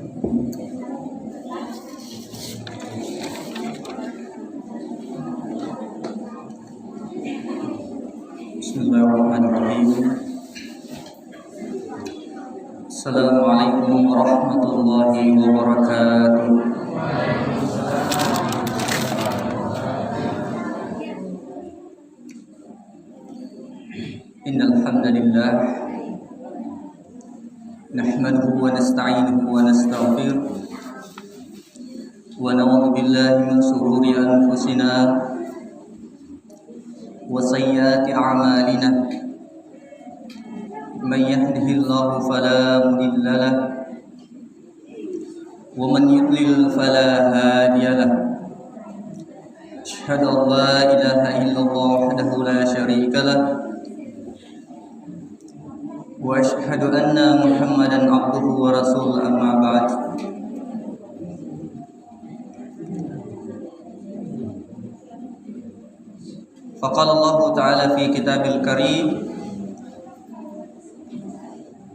Bismillahirrahmanirrahim. Assalamualaikum warahmatullahi wabarakatuh. Innal hamdalillah nahmaduhu wa nasta'inuhu wa nastaghfiruh wa na'udzu billahi min shururi anfusina wa sayyiati a'malina. Man yahdihillahu fala mudilla lahu wa man yudlil fala hadiya lahu. Asyhadu an la ilaha illallah wahdahu la syarika lahu wa asyhadu anna Muhammadan abduhu wa rasuluhu, amma ba'd. Faqala Allah Ta'ala fi kitabil karim,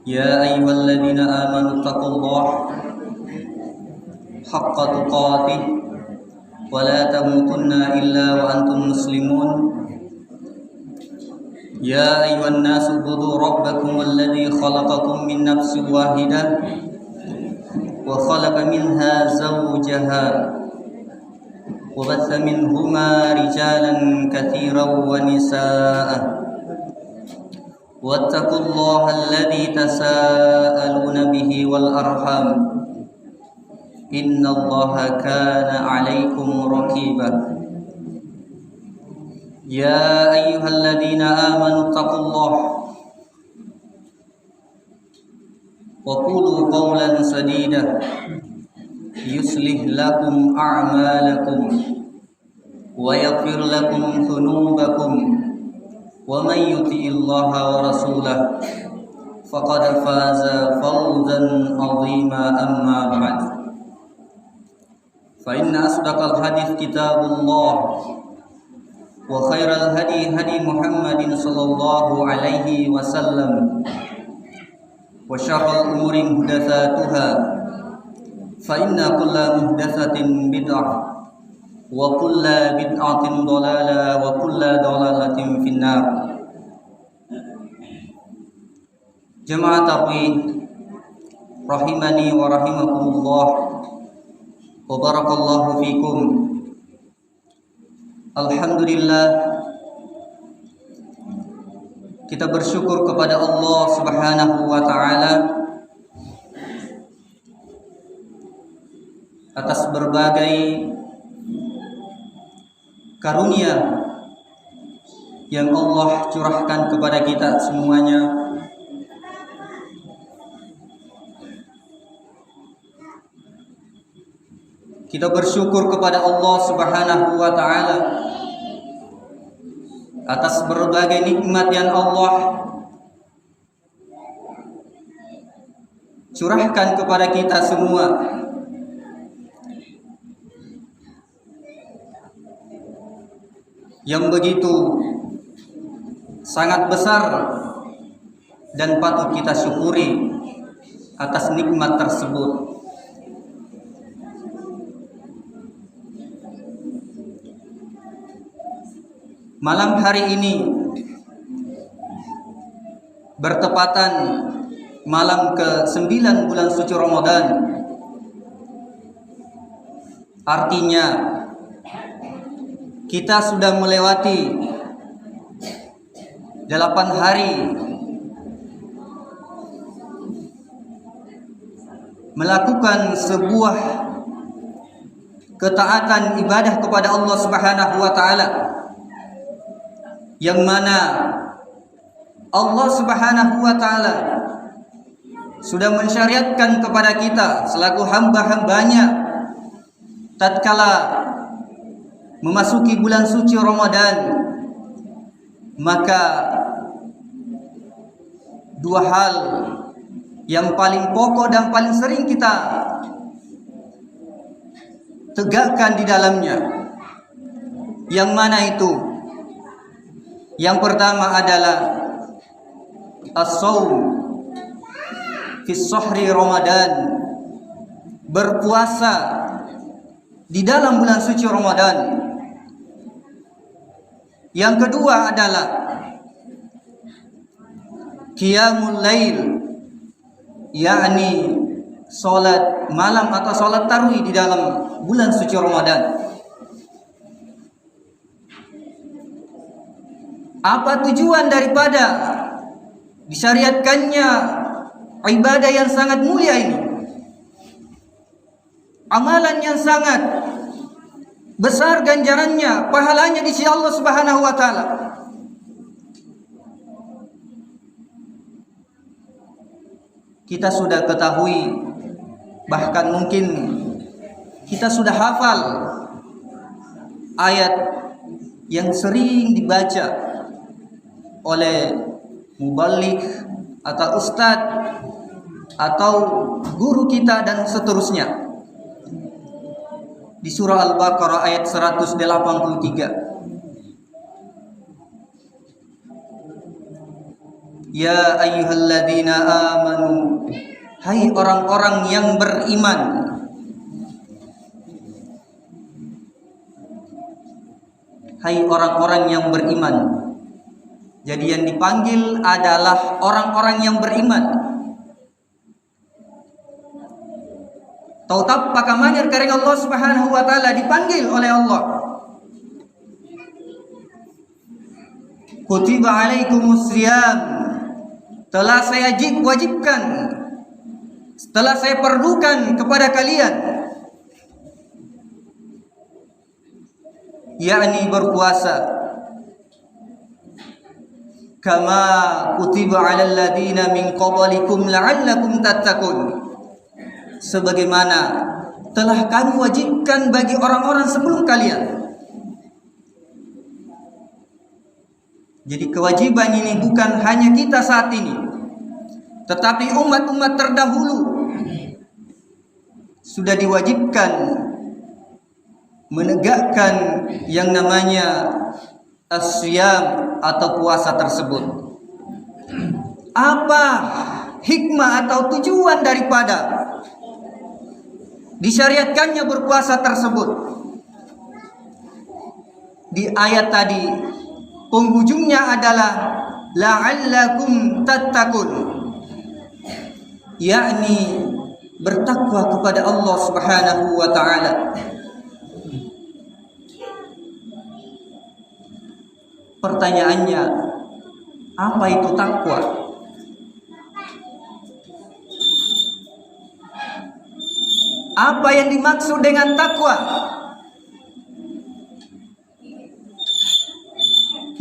ya ayyuhalladzina amanu taqullaha haqqa tuqatih wa la tamutunna illa wa antum muslimun. Ya ayyuhan nasu ubudu rabbakum alladzi khalaqakum min nafsin wahidah wa khalaqa minha zawjaha wa batha minhuma rijalan katsiran wa nisaa. Wattaqullaha alladzi tasaaluna bihi wal arham, innallaha kana 'alaikum raqiba. Ya ayyuhalladzina amanu taqullaha wa qulu qawlan sadida yuslih lakum a'malakum wa yaghfir lakum dhunubakum wa man yuti'illaha wa rasulahu faqad faza fawzan 'azima, amma ba'd. Fa inna asdaqal hadits kitabullah wa khairal hadi hadi Muhammadin sallallahu alaihi wasallam wa syarrul umuri muhdatsatuha fa inna kulla muhdatsatin bid'ah wa kulla bid'atin dhalalah wa kulla dhalalatin finnar. Jemaah tauhid rahimani wa rahimakumullah wa barakallahu fikum. Alhamdulillah, kita bersyukur kepada Allah Subhanahu wa Ta'ala atas berbagai karunia yang Allah curahkan kepada kita semuanya. Kita bersyukur kepada Allah Subhanahu wa Ta'ala atas berbagai nikmat yang Allah curahkan kepada kita semua. Yang begitu sangat besar dan patut kita syukuri atas nikmat tersebut. Malam hari ini bertepatan malam ke-9 bulan suci Ramadan. Artinya kita sudah melewati 8 hari melakukan sebuah ketaatan ibadah kepada Allah Subhanahu wa Ta'ala, yang mana Allah Subhanahu wa Ta'ala sudah mensyariatkan kepada kita selaku hamba-hambanya tatkala memasuki bulan suci Ramadan, maka dua hal yang paling pokok dan paling sering kita tegakkan di dalamnya. Yang mana itu? Yang pertama adalah as-shaum fi shahri Ramadan berpuasa di dalam bulan suci Ramadan. Yang kedua adalah qiyamul lail, yakni salat malam atau salat tarawih di dalam bulan suci Ramadan. Apa tujuan daripada disyariatkannya ibadah yang sangat mulia ini? Amalan yang sangat besar ganjarannya, pahalanya di sisi Allah Subhanahu wa taala. Kita sudah ketahui, bahkan mungkin kita sudah hafal ayat yang sering dibaca oleh muballigh atau ustadz atau guru kita dan seterusnya. Di surah Al-Baqarah ayat 183. Ya ayyuhalladzina amanu, hai orang-orang yang beriman. Hai orang-orang yang beriman. Jadi yang dipanggil adalah orang-orang yang beriman. Tahu tak pakamanya karena Allah Subhanahu wa taala dipanggil oleh Allah. Kutiba alaikumus shiyam, telah saya wajibkan, telah saya perlukan kepada kalian, yakni berpuasa. Kama kutiba alal ladina min qablikum la'allakum tattaqun, sebagaimana telah kami wajibkan bagi orang-orang sebelum kalian. Jadi kewajiban ini bukan hanya kita saat ini, tetapi umat-umat terdahulu sudah diwajibkan menegakkan yang namanya as-siyam atau puasa tersebut. Apa hikmah atau tujuan daripada disyariatkannya berpuasa tersebut? Di ayat tadi penghujungnya adalah la'allakum tattaqun, yakni bertakwa kepada Allah Subhanahu wa taala. Pertanyaannya, apa itu takwa? Apa yang dimaksud dengan takwa?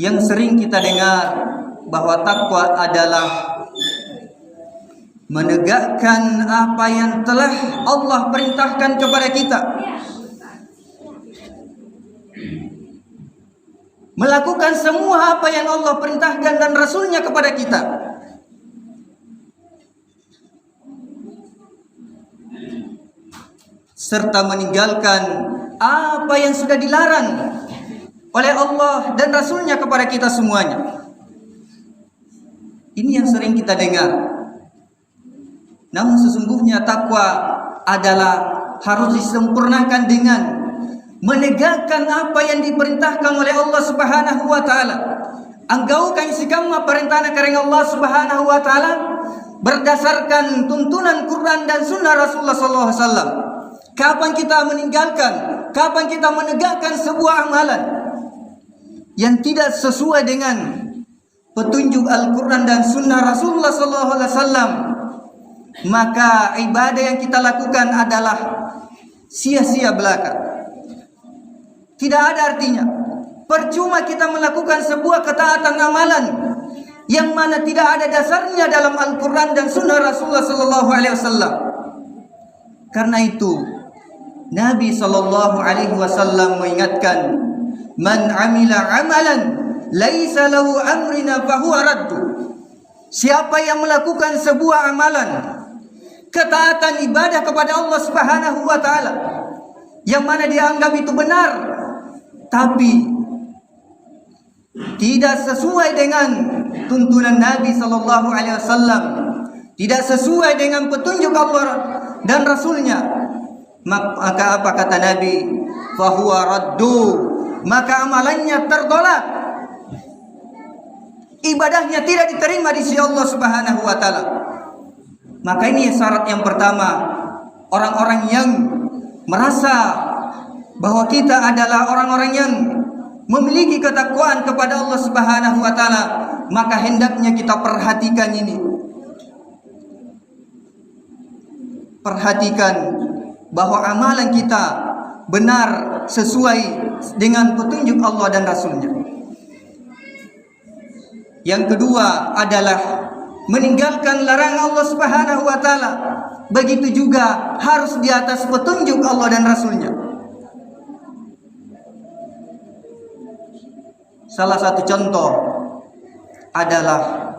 Yang sering kita dengar bahwa takwa adalah menegakkan apa yang telah Allah perintahkan kepada kita, melakukan semua apa yang Allah perintahkan dan Rasulnya kepada kita, serta meninggalkan apa yang sudah dilarang oleh Allah dan Rasulnya kepada kita semuanya. Ini yang sering kita dengar. Namun sesungguhnya takwa adalah harus disempurnakan dengan menegakkan apa yang diperintahkan oleh Allah Subhanahu wa taala. Anggau kan sikama perintahna kareng Allah Subhanahu wa taala berdasarkan tuntunan Quran dan sunnah Rasulullah sallallahu alaihi wasallam. Kapan kita meninggalkan, kapan kita menegakkan sebuah amalan yang tidak sesuai dengan petunjuk Al-Quran dan sunnah Rasulullah sallallahu alaihi wasallam, maka ibadah yang kita lakukan adalah sia-sia belaka. Tidak ada artinya. Percuma kita melakukan sebuah ketaatan amalan yang mana tidak ada dasarnya dalam Al-Quran dan sunnah Rasulullah sallallahu alaihi wasallam. Karena itu Nabi sallallahu alaihi wasallam mengingatkan, man amila amalan laisa lahu amrina fahuwa raddu. Siapa yang melakukan sebuah amalan ketaatan ibadah kepada Allah Subhanahu wa taala yang mana dianggap itu benar, tapi tidak sesuai dengan tuntunan Nabi sallallahu alaihi wasallam, tidak sesuai dengan petunjuk Allah dan Rasulnya, Maka apa kata Nabi? Fahuwa raddu, maka amalannya tertolak, ibadahnya tidak diterima di sisi Allah Subhanahu wa taala. Maka ini syarat yang pertama, orang-orang yang merasa bahwa kita adalah orang-orang yang memiliki ketakwaan kepada Allah Subhanahu wa taala, maka hendaknya kita perhatikan ini. Perhatikan bahwa amalan kita benar sesuai dengan petunjuk Allah dan Rasul-Nya. Yang kedua adalah meninggalkan larangan Allah Subhanahu wa taala. Begitu juga harus di atas petunjuk Allah dan Rasul-Nya. Salah satu contoh adalah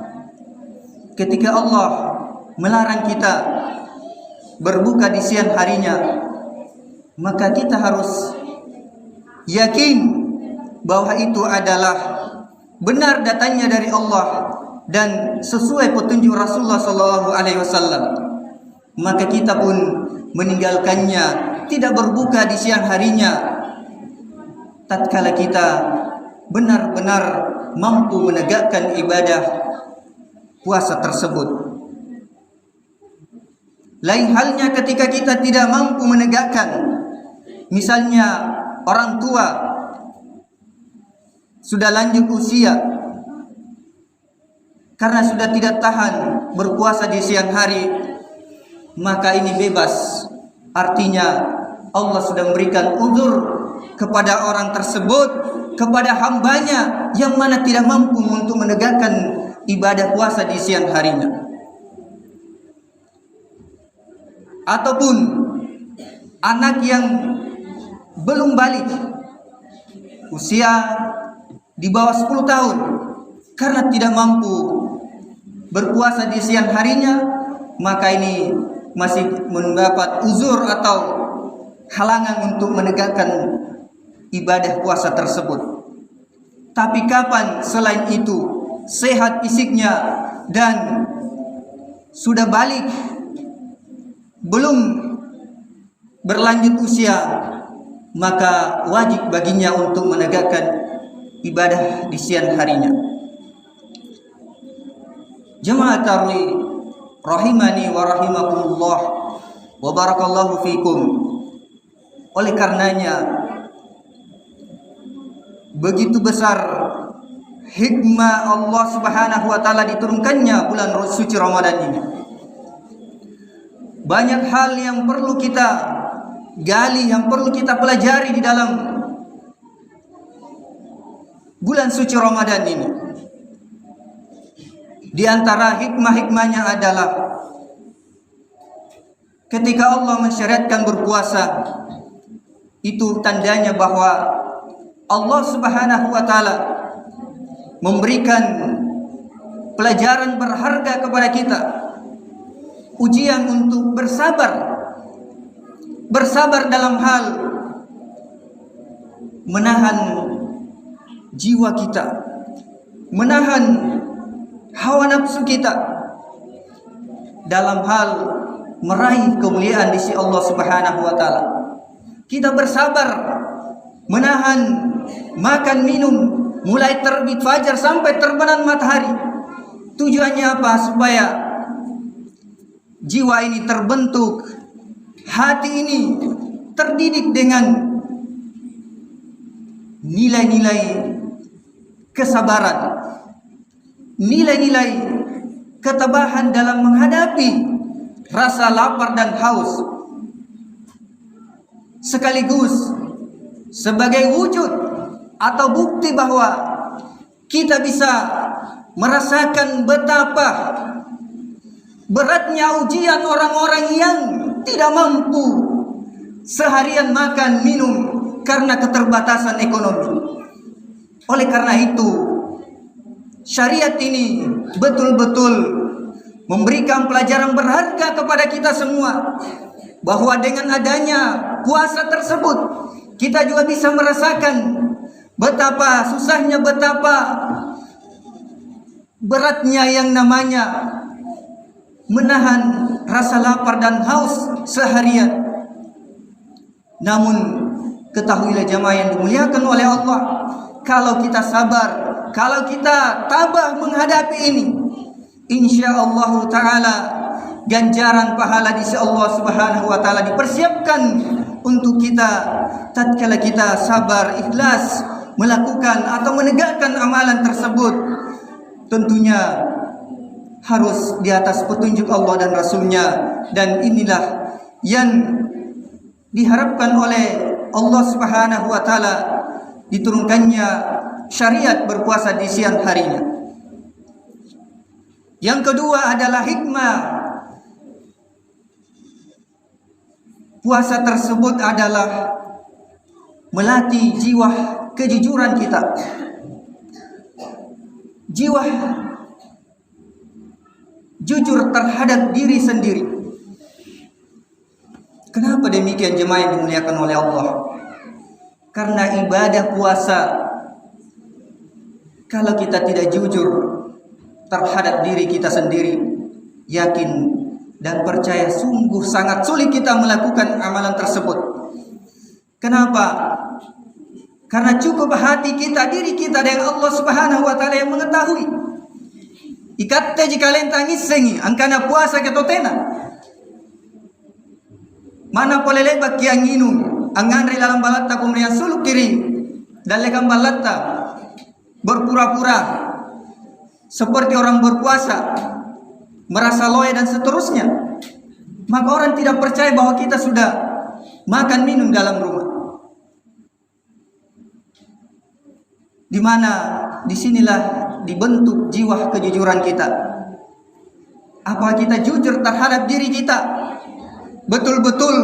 ketika Allah melarang kita berbuka di siang harinya, maka kita harus yakin bahwa itu adalah benar datangnya dari Allah dan sesuai petunjuk Rasulullah SAW. Maka kita pun meninggalkannya, tidak berbuka di siang harinya tatkala kita benar-benar mampu menegakkan ibadah puasa tersebut. Lain halnya ketika kita tidak mampu menegakkan, misalnya orang tua sudah lanjut usia karena sudah tidak tahan berpuasa di siang hari, maka ini bebas. Artinya Allah sudah memberikan uzur kepada orang tersebut, kepada hambanya yang mana tidak mampu untuk menegakkan ibadah puasa di siang harinya. Ataupun anak yang belum balik, usia di bawah 10 tahun, karena tidak mampu berpuasa di siang harinya, maka ini masih mendapat uzur atau halangan untuk menegakkan ibadah puasa tersebut. Tapi kapan selain itu sehat fisiknya dan sudah balik, belum berlanjut usia, maka wajib baginya untuk menegakkan ibadah di siang harinya. Jemaah tarawih rahimani wa rahimakumullah wa barakallahu fikum. Oleh karenanya begitu besar hikmah Allah Subhanahu wa taala diturunkannya bulan suci Ramadan ini. Banyak hal yang perlu kita gali, yang perlu kita pelajari di dalam bulan suci Ramadan ini. Di antara hikmah-hikmahnya adalah ketika Allah mensyariatkan berpuasa, itu tandanya bahwa Allah Subhanahu wa taala memberikan pelajaran berharga kepada kita, ujian untuk bersabar dalam hal menahan jiwa kita, menahan hawa nafsu kita dalam hal meraih kemuliaan di sisi Allah Subhanahu wa taala. Kita bersabar menahan makan minum mulai terbit fajar sampai terbenam matahari. Tujuannya apa? Supaya jiwa ini terbentuk, hati ini terdidik dengan nilai-nilai kesabaran, nilai-nilai ketabahan dalam menghadapi rasa lapar dan haus, sekaligus sebagai wujud atau bukti bahwa kita bisa merasakan betapa beratnya ujian orang-orang yang tidak mampu seharian makan minum karena keterbatasan ekonomi. Oleh karena itu, syariat ini betul-betul memberikan pelajaran berharga kepada kita semua, bahwa dengan adanya puasa tersebut kita juga bisa merasakan betapa susahnya, betapa beratnya yang namanya menahan rasa lapar dan haus seharian. Namun ketahuilah jamaah yang dimuliakan oleh Allah, kalau kita sabar, kalau kita tabah menghadapi ini, insyaallah taala ganjaran pahala di sisi Allah Subhanahu wa taala dipersiapkan untuk kita tatkala kita sabar ikhlas melakukan atau menegakkan amalan tersebut. Tentunya harus di atas petunjuk Allah dan Rasulnya, dan inilah yang diharapkan oleh Allah Subhanahu wa taala, diturunkannya syariat berpuasa di siang harinya. Yang kedua adalah hikmah puasa tersebut adalah melatih jiwa kejujuran kita, jiwa jujur terhadap diri sendiri. Kenapa demikian jemaah yang dimuliakan oleh Allah? Karena ibadah puasa, kalau kita tidak jujur terhadap diri kita sendiri, yakin dan percaya sungguh sangat sulit kita melakukan amalan tersebut. Kenapa? Karena cukup hati kita, diri kita dengan Allah Subhanahu wa taala yang mengetahui. Ikatte jika lentang isengi angkana puasa ketotena. Mana boleh lebak yang inum angandri dalam balatta kumrian suluk kiri dan lekam balatta berpura-pura seperti orang berpuasa, merasa loya dan seterusnya, maka orang tidak percaya bahwa kita sudah makan minum dalam rumah. Di mana disinilah dibentuk jiwa kejujuran kita. Apa kita jujur terhadap diri kita, betul-betul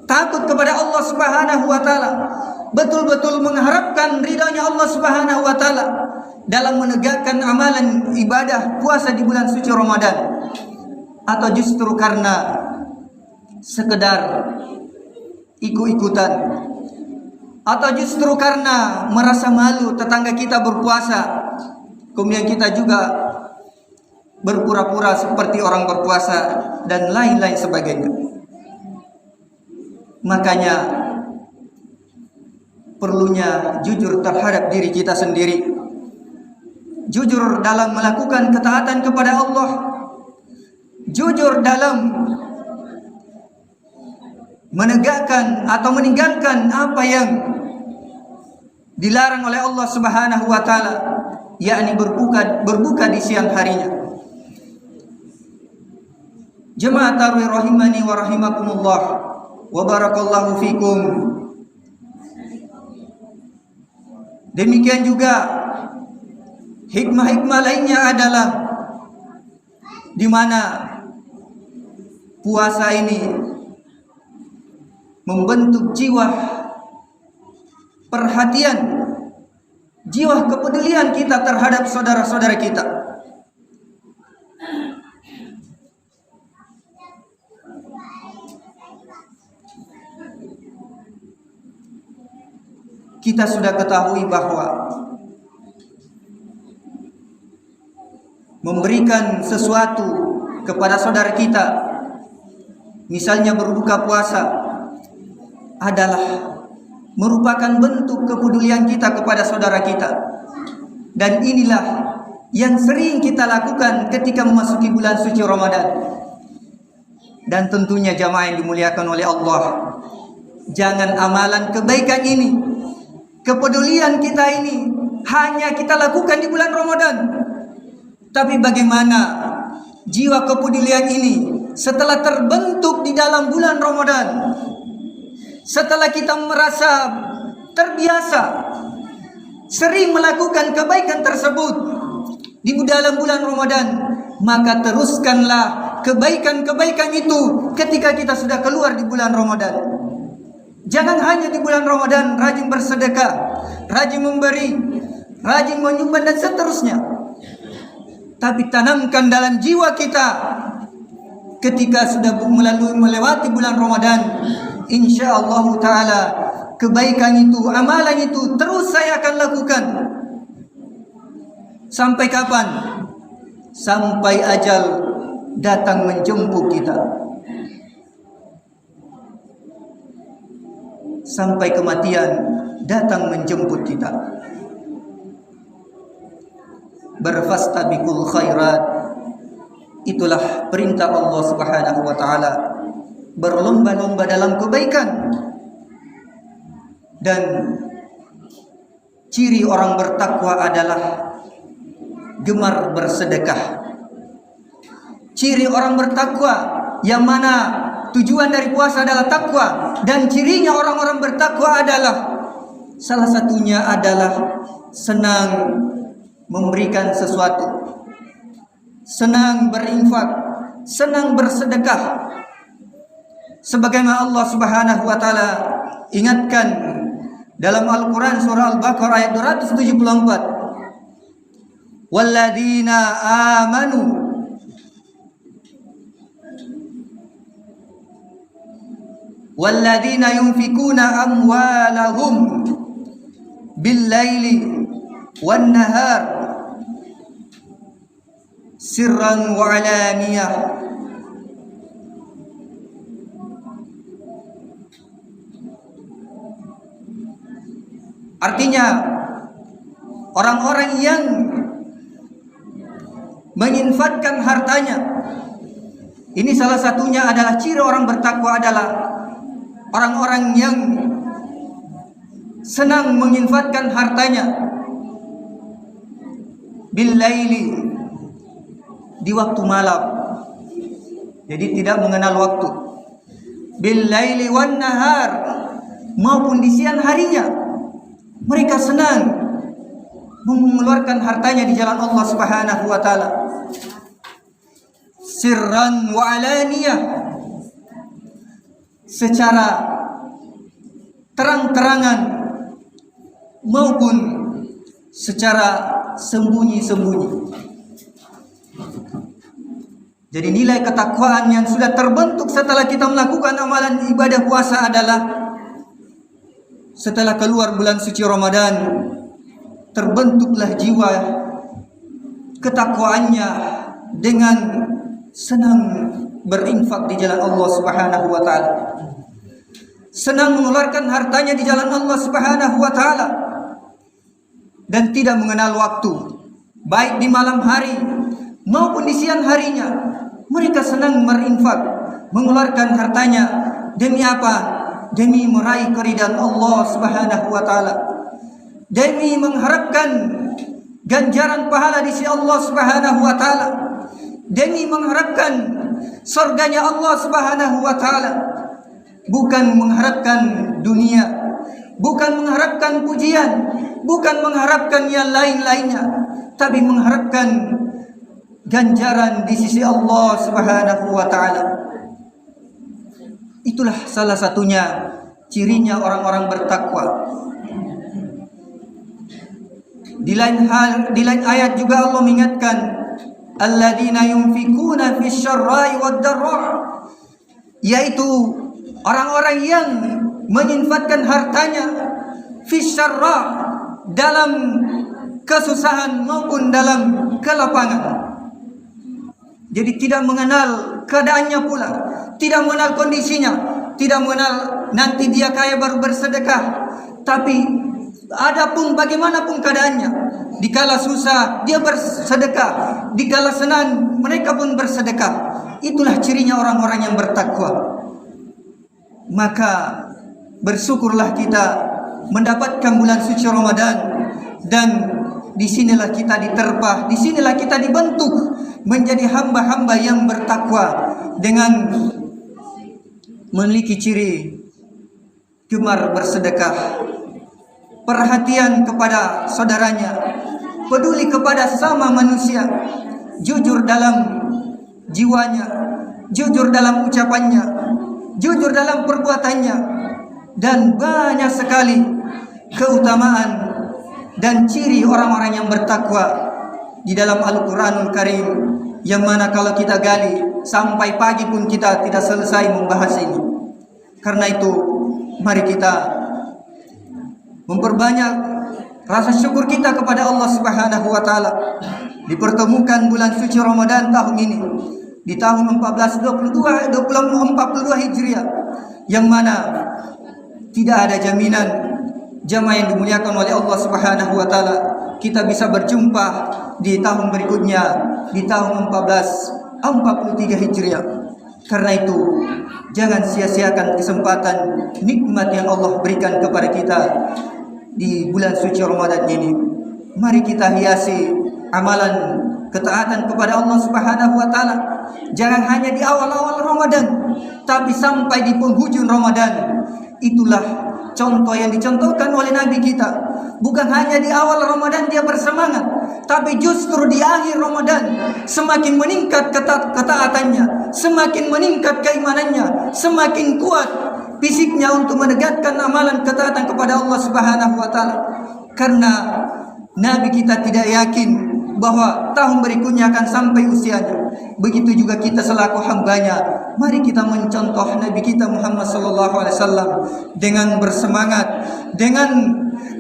takut kepada Allah Subhanahu wa taala, betul-betul mengharapkan ridhanya Allah Subhanahu wa taala dalam menegakkan amalan ibadah puasa di bulan suci Ramadan, atau justru karena sekedar ikut-ikutan, atau justru karena merasa malu tetangga kita berpuasa, kemudian kita juga berpura-pura seperti orang berpuasa dan lain-lain sebagainya. Makanya perlunya jujur terhadap diri kita sendiri, jujur dalam melakukan ketaatan kepada Allah, jujur dalam menegakkan atau meninggalkan apa yang dilarang oleh Allah Subhanahu wa taala, yakni berbuka di siang harinya. Jemaah tarawih rahimani wa rahimakumullah wa barakallahu fikum. Demikian juga hikmah-hikmah lainnya adalah di mana puasa ini membentuk jiwa perhatian, jiwa kepedulian kita terhadap saudara-saudara kita. Kita sudah ketahui bahwa memberikan sesuatu kepada saudara kita, misalnya berbuka puasa, adalah merupakan bentuk kepedulian kita kepada saudara kita. Dan inilah yang sering kita lakukan ketika memasuki bulan suci Ramadan. Dan tentunya jamaah yang dimuliakan oleh Allah, jangan amalan kebaikan ini, kepedulian kita ini hanya kita lakukan di bulan Ramadan. Tapi bagaimana jiwa kepedulian ini setelah terbentuk di dalam bulan Ramadan, setelah kita merasa terbiasa sering melakukan kebaikan tersebut di dalam bulan Ramadan, maka teruskanlah kebaikan-kebaikan itu ketika kita sudah keluar di bulan Ramadan. Jangan hanya di bulan Ramadan rajin bersedekah, rajin memberi, rajin menyumbang dan seterusnya, tapi tanamkan dalam jiwa kita ketika sudah melewati bulan Ramadan, insyaallah taala kebaikan itu, amalan itu terus saya akan lakukan. Sampai kapan? Sampai ajal datang menjemput kita. sampai kematian datang menjemput kita. Berfastabiqul khairat, itulah perintah Allah Subhanahu wa taala. Berlomba-lomba dalam kebaikan. Dan ciri orang bertakwa adalah gemar bersedekah. Ciri orang bertakwa, yang mana tujuan dari puasa adalah takwa, dan cirinya orang-orang bertakwa adalah salah satunya adalah senang memberikan sesuatu, senang berinfak, senang bersedekah. Sebagaimana Allah Subhanahu wa taala ingatkan dalam Al-Qur'an surah Al-Baqarah ayat 274. Walladzina amanu walladzina yunfikuna amwalahum bil-laili wan-nahar sirran wa alaniyah. Artinya orang-orang yang menginfakkan hartanya, ini salah satunya adalah ciri orang bertakwa adalah orang-orang yang senang menginfakkan hartanya bil-laili, di waktu malam, jadi tidak mengenal waktu, bil-laili wan-nahar, maupun di siang harinya. Mereka senang mengeluarkan hartanya di jalan Allah Subhanahu wa taala. Sirran wa alaniyah, secara terang-terangan maupun secara sembunyi-sembunyi. Jadi nilai ketakwaan yang sudah terbentuk setelah kita melakukan amalan ibadah puasa adalah setelah keluar bulan suci Ramadan, terbentuklah jiwa ketakwaannya dengan senang berinfak di jalan Allah Subhanahu wa taala, senang mengeluarkan hartanya di jalan Allah Subhanahu wa taala, dan tidak mengenal waktu, baik di malam hari maupun di siang harinya. Mereka senang berinfak, mengeluarkan hartanya demi apa? Demi meraih keridhaan Allah Subhanahu wa taala, demi mengharapkan ganjaran pahala di sisi Allah Subhanahu wa taala, demi mengharapkan surganya Allah Subhanahu wa taala, bukan mengharapkan dunia, bukan mengharapkan pujian, bukan mengharapkan yang lain-lainnya, tapi mengharapkan ganjaran di sisi Allah Subhanahu wa taala. Itulah salah satunya cirinya orang-orang bertakwa. Di lain ayat juga Allah mengingatkan, alladzina yunfikuna fis syarra'i wad dharra, yaitu orang-orang yang menginfakkan hartanya fis syarra, dalam kesusahan maupun dalam kelapangan. Jadi tidak mengenal keadaannya pula, tidak mengenal kondisinya, tidak mengenal nanti dia kaya baru bersedekah, tapi adapun bagaimanapun keadaannya, dikala susah dia bersedekah, dikala senang mereka pun bersedekah. Itulah cirinya orang-orang yang bertakwa. Maka bersyukurlah kita mendapatkan bulan suci Ramadan, dan disinilah kita diterpa, disinilah kita dibentuk menjadi hamba-hamba yang bertakwa dengan memiliki ciri gemar bersedekah, perhatian kepada saudaranya, peduli kepada sesama manusia, jujur dalam jiwanya, jujur dalam ucapannya, jujur dalam perbuatannya, dan banyak sekali keutamaan dan ciri orang-orang yang bertakwa di dalam Al-Quranul Karim, yang mana kalau kita gali sampai pagi pun kita tidak selesai membahas ini. Karena itu mari kita memperbanyak rasa syukur kita kepada Allah Subhanahu wa taala, dipertemukan bulan suci Ramadan tahun ini di tahun 1442 Hijriah, yang mana tidak ada jaminan jamaah yang dimuliakan oleh Allah Subhanahu wa taala kita bisa berjumpa di tahun berikutnya, di tahun 1443 Hijriah. Karena itu jangan sia-siakan kesempatan nikmat yang Allah berikan kepada kita di bulan suci Ramadan ini. Mari kita hiasi amalan ketaatan kepada Allah Subhanahu wa taala. Jangan hanya di awal-awal Ramadan, tapi sampai di penghujung Ramadan. Itulah contoh yang dicontohkan oleh Nabi kita. Bukan hanya di awal Ramadan dia bersemangat, tapi justru di akhir Ramadan semakin meningkat ketaatannya, semakin meningkat keimanannya, semakin kuat fisiknya untuk menegakkan amalan ketaatan kepada Allah Subhanahu wa taala. Karena Nabi kita tidak yakin bahwa tahun berikutnya akan sampai usianya. Begitu juga kita selaku hambanya. Mari kita mencontoh Nabi kita Muhammad sallallahu alaihi wasallam dengan bersemangat, dengan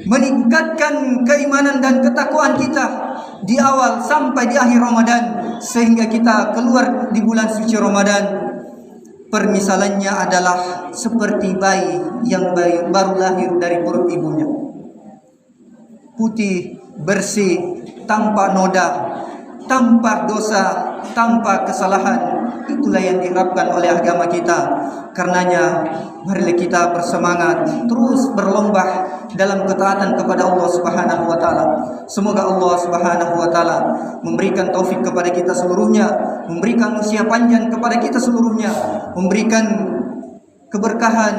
meningkatkan keimanan dan ketakwaan kita di awal sampai di akhir Ramadan, sehingga kita keluar di bulan suci Ramadan. Permisalannya adalah seperti bayi yang baru lahir dari perut ibunya. Putih, bersih, tanpa noda, tanpa dosa, tanpa kesalahan. Itulah yang diharapkan oleh agama kita. Karenanya marilah kita bersemangat terus berlomba dalam ketaatan kepada Allah Subhanahu wa taala. Semoga Allah Subhanahu wa taala memberikan taufik kepada kita seluruhnya, memberikan usia panjang kepada kita seluruhnya, memberikan keberkahan,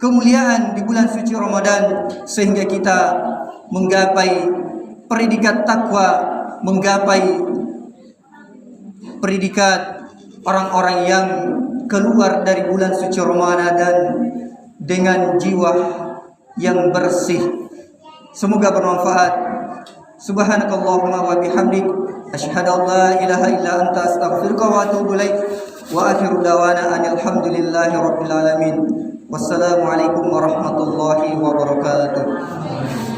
kemuliaan di bulan suci Ramadan, sehingga kita menggapai predikat takwa, menggapai predikat orang-orang yang keluar dari bulan suci Ramadan dengan jiwa yang bersih. Semoga bermanfaat. Subhanakallahumma wa bihamdik, asyhadu an la ilaha illa anta, astaghfiruka wa atubu ilaik. Wa akhiru dawana anil hamdulillahi rabbil alamin. Wassalamu alaikum warahmatullahi wabarakatuh.